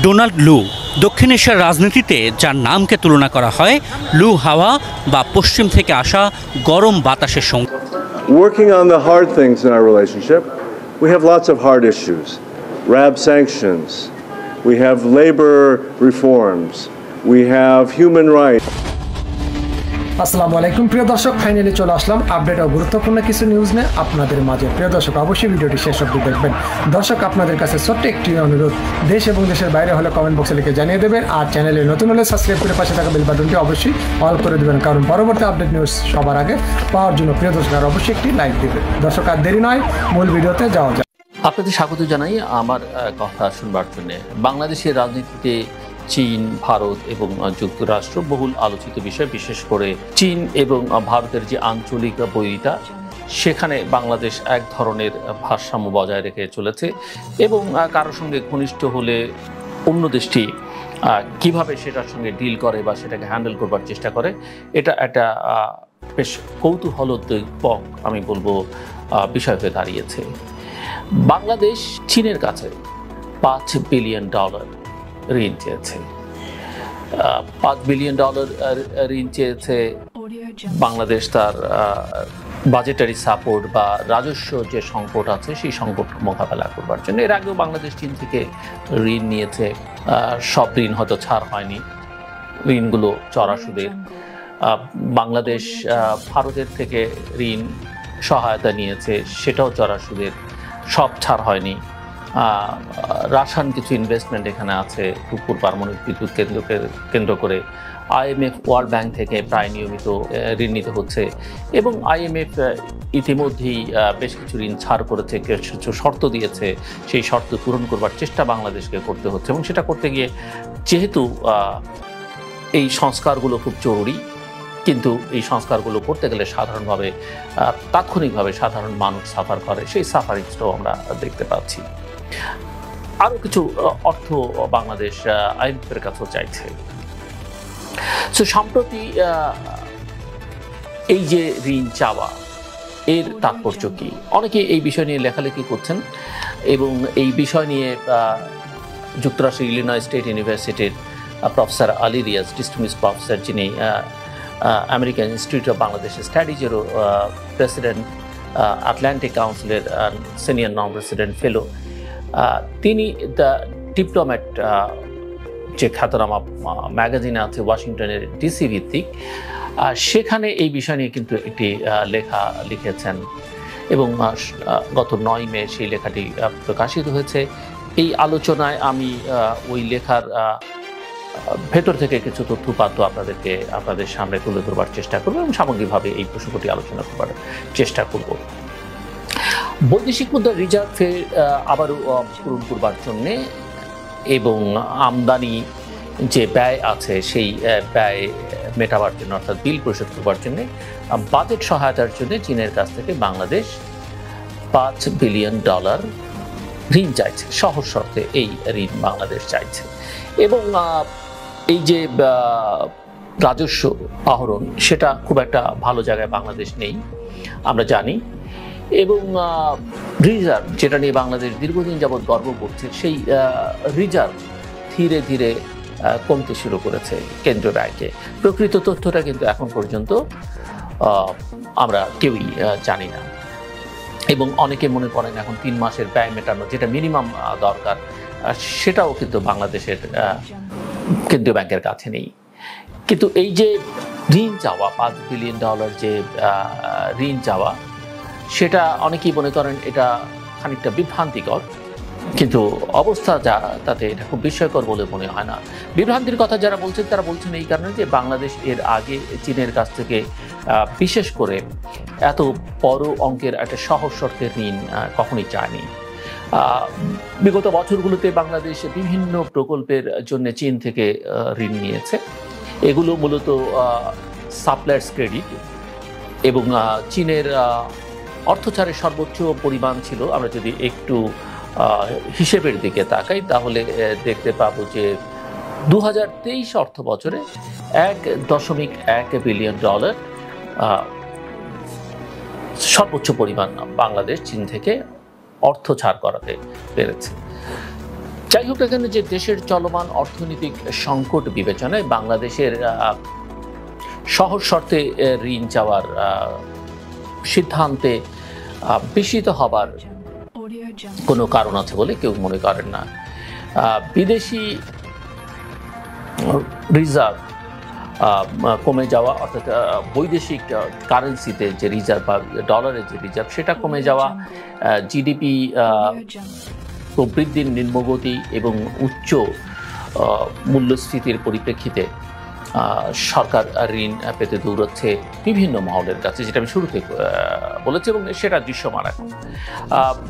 Donald লু দক্ষিণ এশিয়ার রাজনীতিতে যার নামকে তুলনা করা হয় লু হাওয়া বা পশ্চিম থেকে আসা গরম বাতাসের সঙ্গে। Working on the hard things in our relationship, we have lots of hard issues. RAB sanctions, we have labor reforms, we have human rights. আসসালামু আলাইকুম প্রিয় দর্শক, ফাইনালি চলে আসলাম আপডেট ও গুরুত্বপূর্ণ কিছু নিউজ নিয়ে আপনাদের মাঝে। প্রিয় দর্শক, অবশ্যই ভিডিওটি শেষ অবধি দেখবেন। দর্শক, আপনাদের কাছে ছোট্ট একটি অনুরোধ, দেশ এবং দেশের বাইরে হলে কমেন্ট বক্সে লিখে জানিয়ে দেবেন, আর চ্যানেলে নতুন হলে সাবস্ক্রাইব করে পাশে থাকা বেল বাটনটি অবশ্যই অল করে দেবেন, কারণ পরবর্তী আপডেট নিউজ সবার আগে পাওয়ার জন্য প্রিয় দর্শক আর অবশ্যই একটি লাইক দেবেন। দর্শক, আর দেরি নয়, মূল ভিডিওতে যাওয়া যাক। আপনাদের স্বাগত জানাই আমার কথা শুনবার জন্য। বাংলাদেশের রাজনীতিতে চীন, ভারত এবং যুক্তরাষ্ট্র বহুল আলোচিত বিষয়। বিশেষ করে চীন এবং ভারতের যে আঞ্চলিক বৈরিতা, সেখানে বাংলাদেশ এক ধরনের ভারসাম্য বজায় রেখে চলেছে এবং কারোর সঙ্গে ঘনিষ্ঠ হলে অন্য দেশটি কিভাবে সেটার সঙ্গে ডিল করে বা সেটাকে হ্যান্ডেল করবার চেষ্টা করে, এটা একটা বেশ কৌতূহলোদ্দীপক আমি বলবো বিষয় হয়ে দাঁড়িয়েছে। বাংলাদেশ চীনের কাছে $5 বিলিয়ন ঋণ চেয়েছে। $5 বিলিয়ন ঋণ চেয়েছে। বাংলাদেশ তার বাজেটারি সাপোর্ট বা রাজস্ব যে সংকট আছে সেই সংকট মোকাবেলা করবার জন্য। এর আগেও বাংলাদেশ চীন থেকে ঋণ নিয়েছে। সব ঋণ হয়তো ছাড় হয়নি, ঋণগুলো চড়া সুদের। বাংলাদেশ ভারতের থেকে ঋণ সহায়তা নিয়েছে, সেটাও চড়া সুদের, সব ছাড় হয়নি। রাশিয়ান কিছু ইনভেস্টমেন্ট এখানে আছে রূপপুর পারমাণবিক বিদ্যুৎ কেন্দ্রকে কেন্দ্র করে। IMF, ওয়ার্ল্ড ব্যাংক থেকে প্রায় নিয়মিত ঋণ নিতে হচ্ছে এবং IMF ইতিমধ্যেই বেশ কিছু ঋণ ছাড় করেছে, কিছু শর্ত দিয়েছে, সেই শর্ত পূরণ করবার চেষ্টা বাংলাদেশকে করতে হচ্ছে। এবং সেটা করতে গিয়ে যেহেতু এই সংস্কারগুলো খুব জরুরি, কিন্তু এই সংস্কারগুলো করতে গেলে সাধারণভাবে তাৎক্ষণিকভাবে সাধারণ মানুষ সাফার করে, সেই সাফারিংসটাও আমরা দেখতে পাচ্ছি। আরও কিছু অর্থ বাংলাদেশ IMF-এর কাছেও চাইছে। তো সম্প্রতি এই যে ঋণ চাওয়া, এর তাৎপর্য কি? অনেকে এই বিষয় নিয়ে লেখালেখি করছেন এবং এই বিষয় নিয়ে যুক্তরাষ্ট্রের ইলিনয় স্টেট ইউনিভার্সিটির professor Ali Riaz, distinguish professor, যিনি আমেরিকান ইনস্টিটিউট অফ বাংলাদেশ স্টাডিজেরও প্রেসিডেন্ট, আটলান্টিক কাউন্সিলের সিনিয়র নন রেসিডেন্ট ফেলো, তিনি দ্য ডিপ্লোম্যাট যে খ্যাতনামা ম্যাগাজিন আছে ওয়াশিংটনের DC ভিত্তিক, সেখানে এই বিষয় নিয়ে কিন্তু একটি লেখা লিখেছেন এবং গত 9 মে সেই লেখাটি প্রকাশিত হয়েছে। এই আলোচনায় আমি ওই লেখার ভেতর থেকে কিছু তথ্যপাত্র আপনাদের সামনে তুলে ধরবার চেষ্টা করব এবং সামগ্রিকভাবে এই প্রসঙ্গটি আলোচনা করবার চেষ্টা করব। বৈদেশিক মুদ্রা রিজার্ভে আবারও পূরণ করবার জন্যে এবং আমদানি যে ব্যয় আছে সেই ব্যয় মেটাবার জন্য, অর্থাৎ বিল পরিশোধ করবার জন্য বাজেট সহায়তার জন্য চীনের কাছ থেকে বাংলাদেশ $5 বিলিয়ন ঋণ চাইছে। সহজ শর্তে এই ঋণ বাংলাদেশ চাইছে এবং এই যে রাজস্ব আহরণ, সেটা খুব একটা ভালো জায়গায় বাংলাদেশ নেই, আমরা জানি। এবং রিজার্ভ, যেটা নিয়ে বাংলাদেশ দীর্ঘদিন যাবৎ গর্ব করছে, সেই রিজার্ভ ধীরে ধীরে কমতে শুরু করেছে কেন্দ্রীয় ব্যাংকে। প্রকৃত তথ্যটা কিন্তু এখন পর্যন্ত আমরা কেউই জানি না এবং অনেকে মনে করেন এখন 3 মাসের ব্যয় মেটানো, যেটা মিনিমাম দরকার, সেটাও কিন্তু বাংলাদেশের কেন্দ্রীয় ব্যাংকের কাছে নেই। কিন্তু এই যে ঋণ চাওয়া, $5 বিলিয়ন যে ঋণ চাওয়া, সেটা অনেকেই মনে করেন এটা খানিকটা বিভ্রান্তিকর, কিন্তু অবস্থা যা তাতে এটা খুব বিস্ময়কর বলে মনে হয় না। বিভ্রান্তির কথা যারা বলছেন তারা বলছেন এই কারণে যে বাংলাদেশ এর আগে চীনের কাছ থেকে বিশেষ করে এত বড় অঙ্কের একটা সহজ শর্তের ঋণ কখনোই চায়নি। বিগত বছরগুলোতে বাংলাদেশ বিভিন্ন প্রকল্পের জন্য চীন থেকে ঋণ নিয়েছে। এগুলো মূলত সাপ্লায়ার্স ক্রেডিট এবং চীনের অর্থছাড়ের সর্বোচ্চ পরিমাণ ছিল, আমরা যদি একটু হিসেবের দিকে তাকাই তাহলে দেখতে পাবো যে 2023 অর্থ বছরে $1.1 বিলিয়ন সর্বোচ্চ পরিমাণ বাংলাদেশ চীন থেকে অর্থ ছাড় করাতে পেরেছে। যাই হোক না কেন, যে দেশের চলমান অর্থনৈতিক সংকট বিবেচনায় বাংলাদেশের সহজ শর্তে ঋণ চাওয়ার সিদ্ধান্তে বিস্মিত হবার কোনো কারণ আছে বলে কেউ মনে করেন না। বিদেশি রিজার্ভ কমে যাওয়া, অর্থাৎ বৈদেশিক কারেন্সিতে যে রিজার্ভ বা ডলারের যে রিজার্ভ সেটা কমে যাওয়া, জিডিপি প্রবৃদ্ধির নিম্নগতি এবং উচ্চ মূল্যস্ফীতির পরিপ্রেক্ষিতে সরকার ঋণ পেতে দৌড়াচ্ছে বিভিন্ন মহলের কাছে, যেটা আমি শুরুতে বলেছি, এবং সেটা দৃশ্যমান এখন।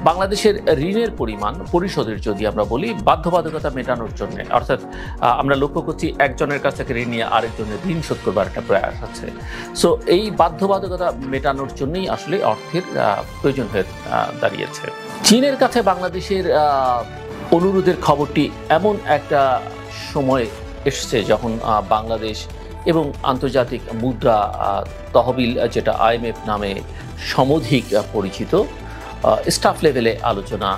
বাংলাদেশের ঋণের পরিমাণ পরিশোধের যদি আমরা বলি, বাধ্যবাধকতা মেটানোর জন্য, অর্থাৎ আমরা লক্ষ্য করছি একজনের কাছ থেকে ঋণ নিয়ে আরেকজনের ঋণ শোধ করবার একটা প্রয়াস আছে। সো এই বাধ্যবাধকতা মেটানোর জন্যই আসলে অর্থের প্রয়োজন হয়ে দাঁড়িয়েছে। চীনের কাছে বাংলাদেশের অনুরোধের খবরটি এমন একটা সময় এসছে যখন বাংলাদেশ এবং আন্তর্জাতিক মুদ্রা তহবিল, যেটা IMF নামে সমধিক পরিচিত, স্টাফ লেভেলে আলোচনা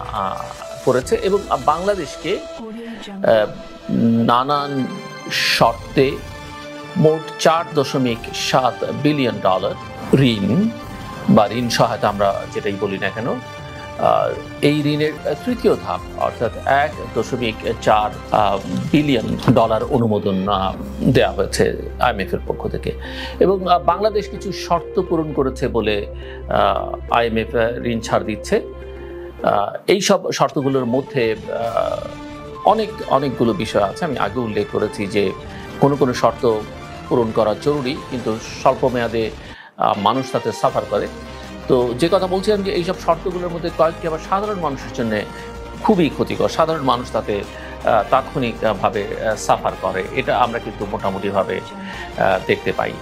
করেছে এবং বাংলাদেশকে নানান শর্তে মোট $4.7 বিলিয়ন ঋণ বা ঋণ সহায়তা আমরা যেটাই বলি না কেন, এই ঋণের তৃতীয় ধাপ অর্থাৎ $1.4 বিলিয়ন অনুমোদন দেওয়া হয়েছে IMF এর পক্ষ থেকে। এবং বাংলাদেশ কিছু শর্ত পূরণ করেছে বলে IMF ঋণ ছাড় দিচ্ছে। এই সব শর্তগুলোর মধ্যে অনেকগুলো বিষয় আছে। আমি আগে উল্লেখ করেছি যে কোনো শর্ত পূরণ করা জরুরি, কিন্তু স্বল্প মেয়াদে মানুষ তাতে সাফার করে। তো যে কথা বলছিলাম যে এইসব শর্তগুলোর মধ্যে কয়েকটি আবার সাধারণ মানুষের জন্য খুবই ক্ষতিকর, সাধারণ মানুষ তাতে তাৎক্ষণিকভাবে সাফার করে, এটা আমরা কিন্তু মোটামুটিভাবে দেখতে পাই।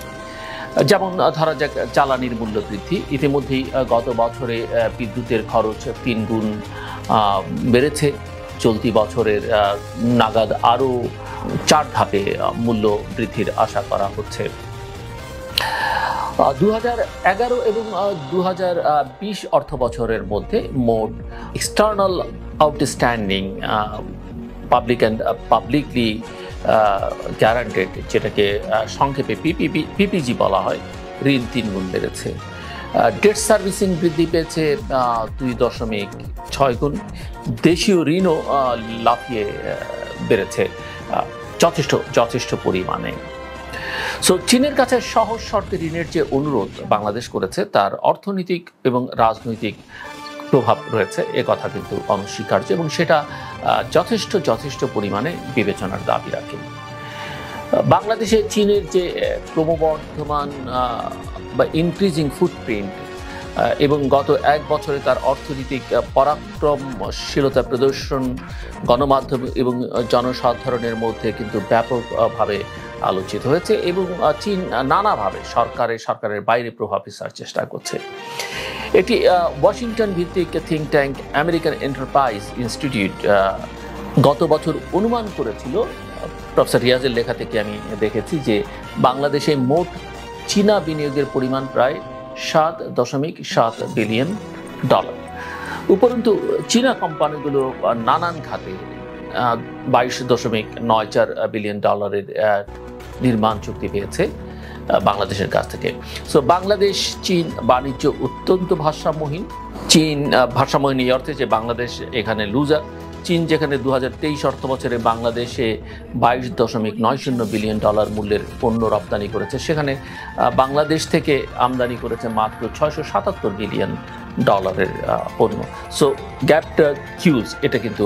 যেমন ধরা যাক জ্বালানির মূল্য বৃদ্ধি, ইতিমধ্যেই গত বছরে বিদ্যুতের খরচ 3 গুণ বেড়েছে। চলতি বছরের নাগাদ আরও 4 ধাপে মূল্য বৃদ্ধির আশা করা হচ্ছে। 2011 এবং 2020 অর্থ বছরের মধ্যে মোট এক্সটার্নাল আউটস্ট্যান্ডিং পাবলিকলি গ্যারান্টেড, যেটাকে সংক্ষেপে পিপিজি বলা হয়, ঋণ 3 গুণ বেড়েছে। ডেট সার্ভিসিং বৃদ্ধি পেয়েছে 2.6 গুণ। দেশীয় ঋণও লাফিয়ে বেড়েছে যথেষ্ট পরিমাণে। সো চীনের কাছে সহজ শর্তে ঋণের যে অনুরোধ বাংলাদেশ করেছে তার অর্থনৈতিক এবং রাজনৈতিক প্রভাব রয়েছে, এ কথা কিন্তু অনস্বীকার্য, এবং সেটা যথেষ্ট পরিমাণে বিবেচনার দাবি রাখে। বাংলাদেশে চীনের যে ক্রমবর্ধমান বা ইনক্রিজিং ফুটপ্রিন্ট এবং গত 1 বছরে তার অর্থনৈতিক পরাক্রমশীলতা প্রদর্শন গণমাধ্যম এবং জনসাধারণের মধ্যে কিন্তু ব্যাপকভাবে আলোচিত হয়েছে, এবং চীন নানাভাবে সরকারের বাইরে প্রভাব বিস্তার চেষ্টা করছে। এটি ওয়াশিংটন ভিত্তিক think tank American enterprise institute গত বছর অনুমান করেছিল, প্রফেসর রিয়াজের লেখা থেকে আমি দেখেছি, যে বাংলাদেশে মোট চীনা বিনিয়োগের পরিমাণ প্রায় $7.7 বিলিয়ন। উপরন্তু চীনা কোম্পানিগুলো নানান খাতে $22.94 বিলিয়ন নির্মাণ চুক্তি পেয়েছে বাংলাদেশের কাছ থেকে। সো বাংলাদেশ চীন বাণিজ্য অত্যন্ত ভারসাম্যহীন। চীন ভারসাম্যহীন এই অর্থে যে বাংলাদেশ এখানে লুজার। চীন যেখানে 2023 অর্থ বছরে বাংলাদেশে $22.90 বিলিয়ন মূল্যের পণ্য রপ্তানি করেছে, সেখানে বাংলাদেশ থেকে আমদানি করেছে মাত্র $677 বিলিয়ন পণ্য। সো গ্যাপটা হিউজ, এটা কিন্তু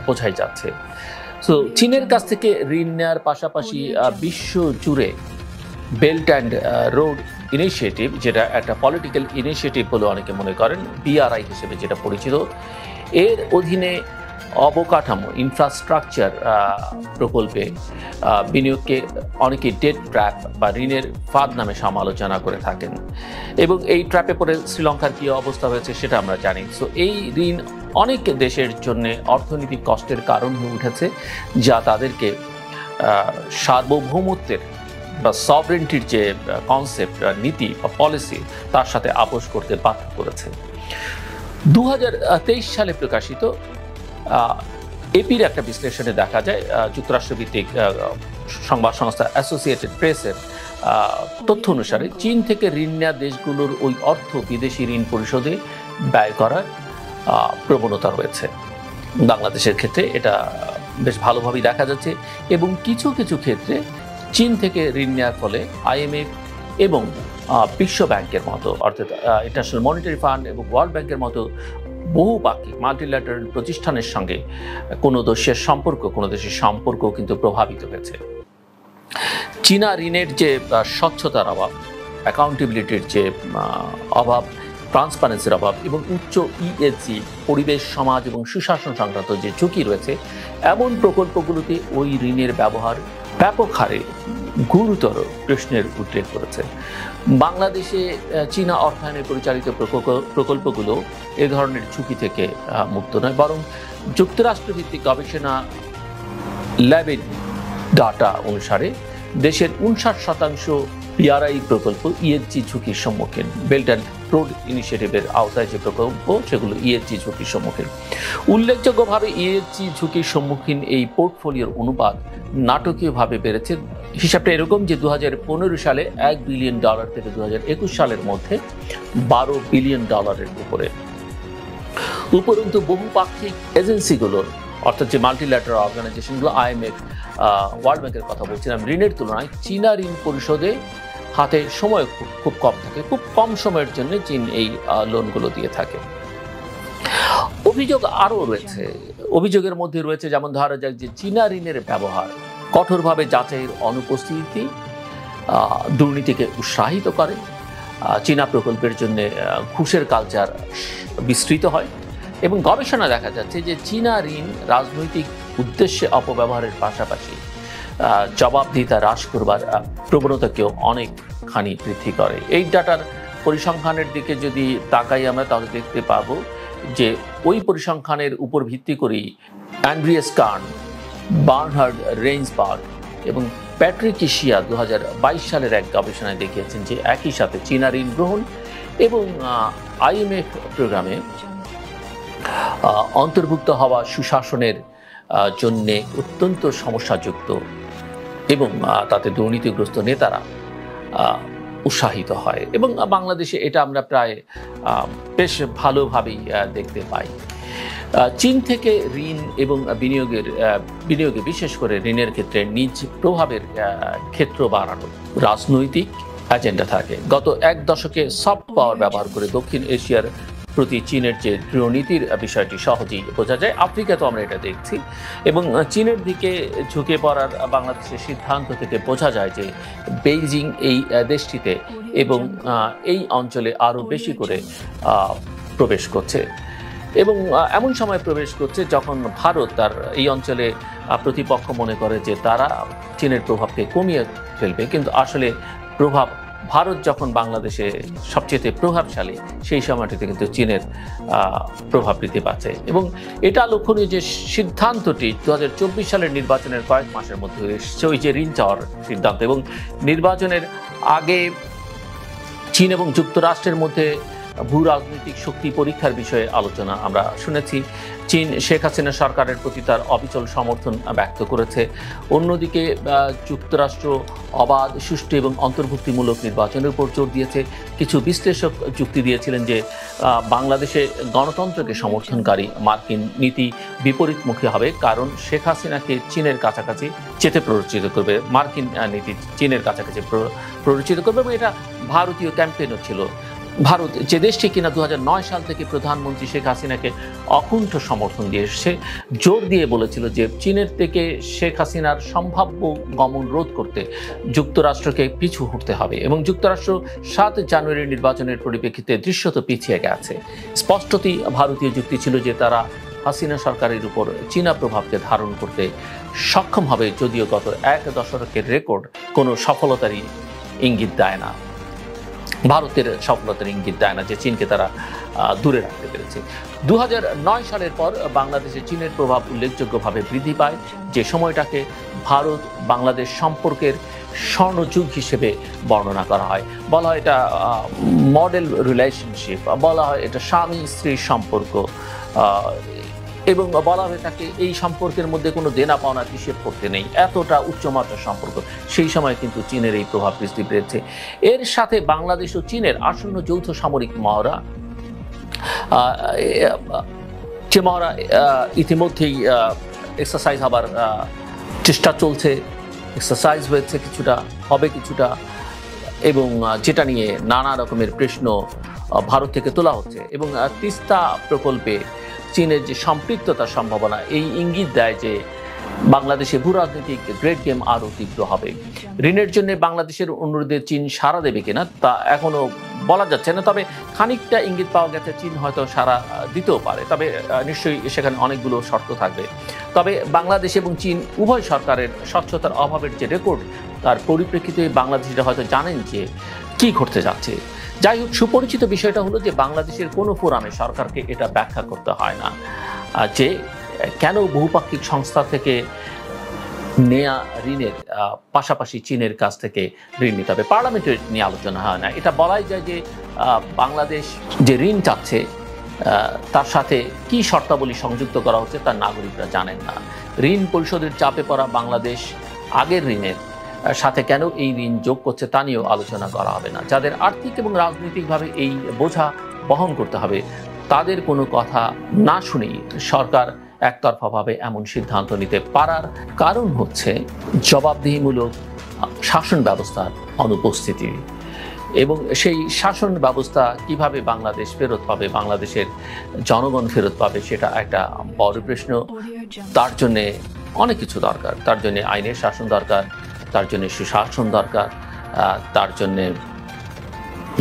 বোঝাই যাচ্ছে। সো চীনের কাছ থেকে ঋণ নেওয়ার পাশাপাশি বিশ্ব জুড়ে বেল্ট অ্যান্ড রোড ইনিশিয়েটিভ, যেটা একটা পলিটিক্যাল ইনিশিয়েটিভ বলে অনেকে মনে করেন, BRI হিসেবে যেটা পরিচিত, এর অধীনে অবকাঠামো ইনফ্রাস্ট্রাকচার প্রকল্পে বিনিয়োগকে অনেকে ডেট ট্র্যাপ বা ঋণের ফাঁদ নামে সমালোচনা করে থাকেন, এবং এই ট্র্যাপে পড়ে শ্রীলঙ্কার কী অবস্থা হয়েছে সেটা আমরা জানি। সো এই ঋণ অনেক দেশের জন্য অর্থনৈতিক কষ্টের কারণ হয়ে উঠেছে, যা তাদেরকে সার্বভৌমত্বের বা সভরেন্টির যে কনসেপ্ট, নীতি বা পলিসি, তার সাথে আপোষ করতে বাধ্য করেছে। 2023 সালে প্রকাশিত এপির একটা বিশ্লেষণে দেখা যায় যুক্তরাষ্ট্রভিত্তিক সংবাদ সংস্থা অ্যাসোসিয়েটেড প্রেসের তথ্য অনুসারে চীন থেকে ঋণ নেওয়া দেশগুলোর ওই অর্থ বিদেশি ঋণ পরিশোধে ব্যয় করার প্রবণতা রয়েছে। বাংলাদেশের ক্ষেত্রে এটা বেশ ভালোভাবেই দেখা যাচ্ছে এবং কিছু কিছু ক্ষেত্রে চীন থেকে ঋণ নেওয়ার ফলে আইএমএফ এবং বিশ্ব ব্যাংকের মতো অর্থাৎ ইন্টারন্যাশনাল মনিটারি ফান্ড এবং ওয়ার্ল্ড ব্যাংকের মতো বহুপাক্ষিক মাল্টিল্যাটারাল প্রতিষ্ঠানের সঙ্গে কোনো দেশের সম্পর্ক কিন্তু প্রভাবিত হয়েছে। চীনা ঋণের যে স্বচ্ছতার অভাব, অ্যাকাউন্টেবিলিটির যে অভাব, ট্রান্সপারেন্সির অভাব এবং উচ্চ ইএসজি পরিবেশ, সমাজ এবং সুশাসন সংক্রান্ত যে ঝুঁকি রয়েছে, এমন প্রকল্পগুলোতে ওই ঋণের ব্যবহার ব্যাপক হারে গুরুতর প্রশ্নের উদ্রেক করেছে। বাংলাদেশে চীনা অর্থায়নে পরিচালিত প্রকল্পগুলো এ ধরনের ঝুঁকি থেকে মুক্ত নয়, বরং যুক্তরাষ্ট্রভিত্তিক গবেষণা ল্যাবের ডাটা অনুসারে দেশের 59% পিআরআই প্রকল্প ইএসজি ঝুঁকির সম্মুখীন। বেল্ট অ্যান্ড রোড ইনিশিয়েটিভের আওতায় যে প্রকল্প সেগুলো ইএসজি ঝুঁকির সম্মুখীন। উল্লেখযোগ্যভাবে ইএসজি ঝুঁকির সম্মুখীন এই পোর্টফোলিওর অনুপাত নাটকীয়ভাবে বেড়েছে। হিসাবটা এরকম যে 2015 সালে $1 বিলিয়ন থেকে 2021 সালের মধ্যে $12 বিলিয়ন উপরে। উপরন্তু বহুপাক্ষিক এজেন্সিগুলোর অর্থাৎ যে মাল্টিল্যাটারাল অর্গানাইজেশনগুলো, আইএমএফ, ওয়ার্ল্ড ব্যাংকের কথা বলছিলাম, ঋণের তুলনায় চীনা ঋণ পরিশোধে হাতে সময় খুব কম থাকে। খুব কম সময়ের জন্য চীন এই লোনগুলো দিয়ে থাকে। অভিযোগ আরও রয়েছে। অভিযোগের মধ্যে রয়েছে যেমন ধরা যাক যে চীনা ঋণের ব্যবহার কঠোরভাবে যাচাইয়ের অনুপস্থিতি দুর্নীতিকে উৎসাহিত করে। চীনা প্রকল্পের জন্য ঘুষের কালচার বিস্তৃত হয় এবং গবেষণা দেখা যাচ্ছে যে চীনা ঋণ রাজনৈতিক উদ্দেশ্যে অপব্যবহারের পাশাপাশি জবাবদিহিতা হ্রাস করবার প্রবণতাকেও অনেকখানি বৃদ্ধি করে। এই ডাটার পরিসংখ্যানের দিকে যদি তাকাই আমরা তাহলে দেখতে পাবো যে ওই পরিসংখ্যানের উপর ভিত্তি করেই অ্যান্ড্রিয়াস কার্ন, বার্নহার্ড রেইন্সবার্গ এবং প্যাট্রিকিশিয়া 2022 সালের এক গবেষণায় দেখিয়েছেন যে একই সাথে চীনা ঋণ গ্রহণ এবং আইএমএফ প্রোগ্রামে অন্তর্ভুক্ত হওয়া সুশাসনের জন্য অত্যন্ত সমস্যাযুক্ত এবং তাতে দুর্নীতিগ্রস্ত নেতারা উৎসাহিত হয় এবং বাংলাদেশে এটা আমরা প্রায় বেশ ভালোভাবেই দেখতে পাই। চীন থেকে ঋণ এবং বিনিয়োগে বিশেষ করে ঋণের ক্ষেত্রে নিজ প্রভাবের ক্ষেত্র বাড়ানো রাজনৈতিক এজেন্ডা থাকে। গত এক দশকে সফট পাওয়ার ব্যবহার করে দক্ষিণ এশিয়ার প্রতি চীনের যে দৃঢ় নীতির বিষয়টি সহজেই বোঝা যায়। আফ্রিকাতেও আমরা এটা দেখছি এবং চীনের দিকে ঝুঁকে পড়ার বাংলাদেশের সিদ্ধান্ত থেকে বোঝা যায় যে বেইজিং এই দেশটিতে এবং এই অঞ্চলে আরও বেশি করে প্রবেশ করছে এবং এমন সময় প্রবেশ করছে যখন ভারত তার এই অঞ্চলে প্রতিপক্ষ মনে করে যে তারা চীনের প্রভাবকে কমিয়ে ফেলবে, কিন্তু আসলে ভারত যখন বাংলাদেশে সবচেয়ে প্রভাবশালী সেই সময়টিতে কিন্তু চীনের প্রভাব বৃদ্ধি পাচ্ছে এবং এটা লক্ষণীয় যে সিদ্ধান্তটি 2024 সালের নির্বাচনের কয়েক মাসের মধ্যে এসেছে, ওই যে ঋণ চাওয়ার সিদ্ধান্ত এবং নির্বাচনের আগে চীন এবং যুক্তরাষ্ট্রের মধ্যে ভূ রাজনৈতিক শক্তি পরীক্ষার বিষয়ে আলোচনা আমরা শুনেছি। চীন শেখ হাসিনা সরকারের প্রতি তার অবিচল সমর্থন ব্যক্ত করেছে। অন্যদিকে যুক্তরাষ্ট্র অবাধ, সুষ্ঠু এবং অন্তর্ভুক্তিমূলক নির্বাচনের উপর জোর দিয়েছে। কিছু বিশ্লেষক যুক্তি দিয়েছিলেন যে বাংলাদেশে গণতন্ত্রকে সমর্থনকারী মার্কিন নীতি বিপরীতমুখী হবে, কারণ শেখ হাসিনাকে চীনের কাছাকাছি যেতে প্ররোচিত করবে, মার্কিন নীতি চীনের কাছাকাছি প্ররোচিত করবে এবং এটা ভারতীয় ক্যাম্পেইনও ছিল। ভারত যে দেশটি কিনা 2009 সাল থেকে প্রধানমন্ত্রী শেখ হাসিনাকে অকুণ্ঠ সমর্থন দিয়ে এসেছে, জোর দিয়ে বলেছিল যে চীনের থেকে শেখ হাসিনার সম্ভাব্য গমন রোধ করতে যুক্তরাষ্ট্রকে পিছু হটতে হবে এবং যুক্তরাষ্ট্র 7 জানুয়ারির নির্বাচনের পরিপ্রেক্ষিতে দৃশ্যত পিছিয়ে গেছে। স্পষ্টতই ভারতীয় যুক্তি ছিল যে তারা হাসিনা সরকারের উপর চীনা প্রভাবকে ধারণ করতে সক্ষম হবে, যদিও গত এক দশকের রেকর্ড কোনো সফলতারই ইঙ্গিত দেয় না। ভারতের সফলতার ইঙ্গিত দেয় না যে চীনকে তারা দূরে রাখতে পেরেছে। 2009 সালের পর বাংলাদেশে চীনের প্রভাব উল্লেখযোগ্যভাবে বৃদ্ধি পায়, যে সময়টাকে ভারত বাংলাদেশ সম্পর্কের স্বর্ণযুগ হিসেবে বর্ণনা করা হয়। বলা হয় এটা মডেল রিলেশনশিপ, বলা হয় এটা স্বামী স্ত্রীর সম্পর্ক। এবং বলা হয়ে থাকে এই সম্পর্কের মধ্যে কোনো দেনা পাওনার হিসেব করতে নেই, এতটা উচ্চমাত্রার সম্পর্ক। সেই সময় কিন্তু চীনের এই প্রভাব বৃদ্ধি পেয়েছে। এর সাথে বাংলাদেশ ও চীনের আসন্ন যৌথ সামরিক মহড়া, যে মহড়া ইতিমধ্যেই এক্সারসাইজ হবার চেষ্টা চলছে, এক্সারসাইজ হয়েছে কিছুটা, হবে কিছুটা, এবং যেটা নিয়ে নানা রকমের প্রশ্ন ভারত থেকে তোলা হচ্ছে। এবং তিস্তা প্রকল্পে চীনের যে সম্পৃক্ততার সম্ভাবনা, এই ইঙ্গিত দেয় যে বাংলাদেশে ভূরাজনৈতিক গ্রেট গেম আরও তীব্র হবে। ঋণের জন্য বাংলাদেশের অনুরোধে চীন সাড়া দেবে কিনা তা এখনও বলা যাচ্ছে না, তবে খানিকটা ইঙ্গিত পাওয়া গেছে চীন হয়তো সাড়া দিতেও পারে, তবে নিশ্চয়ই সেখানে অনেকগুলো শর্ত থাকবে। তবে বাংলাদেশ এবং চীন উভয় সরকারের স্বচ্ছতার অভাবের যে রেকর্ড, তার পরিপ্রেক্ষিতে বাংলাদেশিরা হয়তো জানেন যে কী ঘটতে যাচ্ছে। যাই হোক, সুপরিচিত বিষয়টা হলো যে বাংলাদেশের কোনো ফোরামে সরকারকে এটা ব্যাখ্যা করতে হয় না যে কেন বহুপাক্ষিক সংস্থা থেকে নেয়া ঋণের পাশাপাশি চীনের কাছ থেকে ঋণ নিতে হবে। পার্লামেন্টে নিয়ে আলোচনা হয় না। এটা বলাই যায় যে বাংলাদেশ যে ঋণ চাচ্ছে তার সাথে কি শর্তাবলী সংযুক্ত করা হচ্ছে তার নাগরিকরা জানেন না। ঋণ পরিশোধের চাপে পড়া বাংলাদেশ আগের ঋণের সাথে কেন এই ঋণ যোগ করছে তা নিয়েও আলোচনা করা হবে না। যাদের আর্থিক এবং রাজনৈতিকভাবে এই বোঝা বহন করতে হবে, তাদের কোনো কথা না শুনেই সরকার একতরফাভাবে এমন সিদ্ধান্ত নিতে পারার কারণ হচ্ছে জবাবদিহিমূলক শাসন ব্যবস্থার অনুপস্থিতি। এবং সেই শাসন ব্যবস্থা কিভাবে বাংলাদেশ ফেরত পাবে, বাংলাদেশের জনগণ ফেরত পাবে, সেটা একটা বড় প্রশ্ন। তার জন্যে অনেক কিছু দরকার। তার জন্যে আইনের শাসন দরকার, তার জন্যে সুশাসন দরকার, তার জন্যে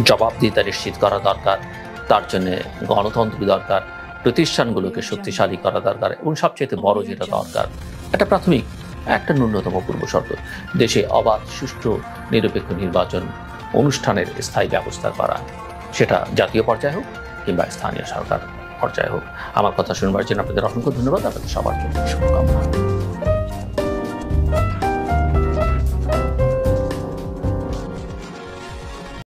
জবাবদিহিতা নিশ্চিত করা দরকার, তার জন্যে গণতন্ত্র দরকার, প্রতিষ্ঠানগুলোকে শক্তিশালী করা দরকার, এবং সবচেয়ে বড় যেটা দরকার, একটা প্রাথমিক, একটা ন্যূনতম পূর্বশর্ত, দেশে অবাধ সুষ্ঠু নিরপেক্ষ নির্বাচন অনুষ্ঠানের স্থায়ী ব্যবস্থা করা, সেটা জাতীয় পর্যায়ে হোক কিংবা স্থানীয় সরকার পর্যায়ে হোক। আমার কথা শুনবার জন্য আপনাদের অসংখ্য ধন্যবাদ। আপনাদের সবার জন্য শুভকামনা।